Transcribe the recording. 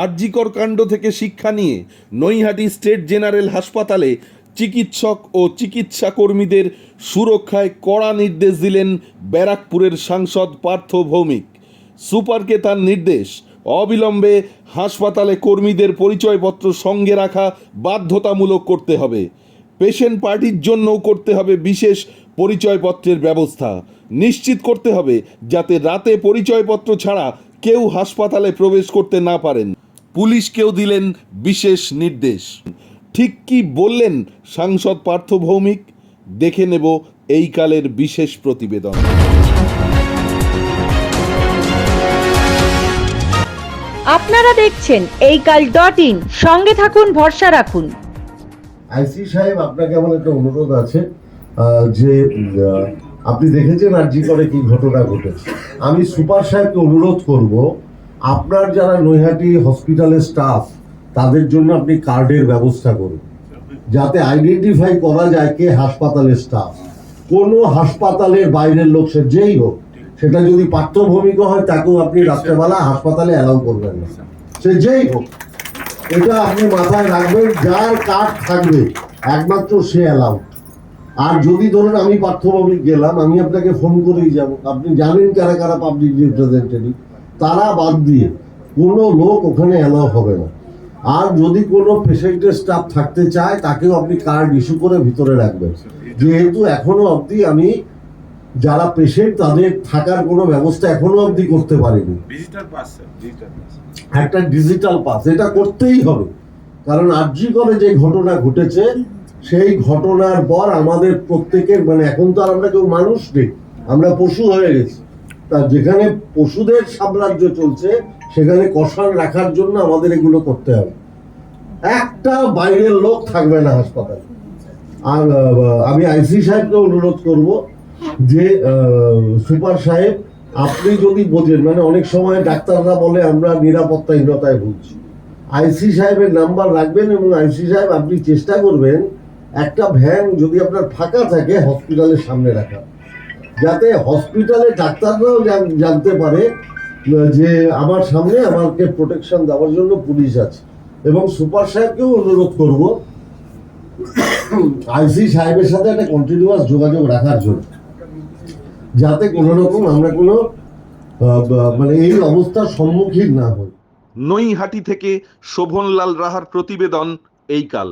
আরজিকর কাণ্ড থেকে শিক্ষা নিয়ে নৈহাটি স্টেট জেনারেল হাসপাতালে চিকিৎসক ও চিকিৎসা কর্মীদের সুরক্ষায় কড়া নির্দেশ দিলেন ব্যারাকপুরের সাংসদ পার্থ ভৌমিক। সুপারকে তার নির্দেশ, অবিলম্বে হাসপাতালে কর্মীদের পরিচয়পত্র সঙ্গে রাখা বাধ্যতামূলক করতে হবে। পেশেন্ট পার্টির জন্যও করতে হবে বিশেষ পরিচয়পত্রের ব্যবস্থা। নিশ্চিত করতে হবে যাতে রাতে পরিচয়পত্র ছাড়া কেউ হাসপাতালে প্রবেশ করতে না পারেন। পুলিশকেও দিলেন বিশেষ নির্দেশ। ঠিক কি বললেন সাংসদ পার্থ ভৌমিক, দেখে নেব এই কালের বিশেষ প্রতিবেদন। আপনারা দেখছেন এইকাল.in, সঙ্গে থাকুন, ভরসা রাখুন। আইসি সাহেব, আপনাকে আমার একটা অনুরোধ আছে যে আপনি দেখেছেন আরজিকরে কি ঘটনা ঘটেছে। আমি সুপার সাহেবকে অনুরোধ করব, আপনার যারা নৈহাটি হসপিটালের স্টাফ তাদের জন্য আপনি কার্ডের ব্যবস্থা করুন, যাতে আইডেন্টিফাই করা যায় কে হাসপাতালের স্টাফ। কোনো হাসপাতালের বাইরের লোক, সে যেই হোক, সেটা যদি পার্থভূমিক হয় তাকেও আপনি রাত্রেবেলা হাসপাতালে অ্যালাউ করবেন না, সে যেই হোক। এটা আপনি মাথায় রাখবেন, যার কার্ড থাকবে একমাত্র সে অ্যালাউ। আর যদি ধরুন আমি পার্থভূমিক গেলাম, আমি আপনাকে ফোন করেই যাব, আপনি জানেন কারা কারা পাবলিক রিপ্রেজেন্টেটিভ, তারা বাদ দিয়ে কোনো লোক ওখানে অ্যালাউ হবে না। আর যদি কোনো পেশেন্টের স্টাফ থাকতে চায় তাকেও আপনি কার্ড ইস্যু করে ভিতরে রাখবেন, যেহেতু এখনো অবধি আমি যারা পেশেন্ট তাদের থাকার কোনো ব্যবস্থা এখনো অবধি করতে পারিনি। একটা ডিজিটাল পাস এটা করতেই হবে, কারণ আরজিকরে যে ঘটনা ঘটেছে সেই ঘটনার পর আমাদের প্রত্যেকের, মানে এখন তো আর আমরা কেউ মানুষ নেই, আমরা পশু হয়ে গেছি। তা যেখানে পশুদের সাম্রাজ্য চলছে সেখানে কষান রাখার জন্য আমাদের এগুলো করতে হবে। একটা বাইরের লোক থাকবে না হাসপাতালে। আর আমি আইসি সাহেবকে অনুরোধ করব যে সুপার সাহেব, আপনি যদি বোঝেন, মানে অনেক সময় ডাক্তাররা বলে আমরা নিরাপত্তাহীনতায় ভুগছি, আইসি সাহেবের নাম্বার রাখবেন এবং আইসি সাহেব আপনি চেষ্টা করবেন একটা ভ্যান যদি আপনার ফাঁকা থাকে হসপিটালের সামনে রাখা, যাতে হসপিটালে ডাক্তাররাও জানতে পারে যে আমার সামনে আমাকে প্রোটেকশন দেওয়ার জন্য পুলিশ আছে। এবং সুপার সাহেবকেও অনুরোধ করব আইসি সাহেবের সাথে একটা কন্টিনিউয়াস যোগাযোগ রাখার জন্য, যাতে কোনো রকম আমরা কোনো মানে এই অবস্থার সম্মুখীন না হই। নৈহাটি থেকে শোভনলাল রাহার প্রতিবেদন, এই কাল।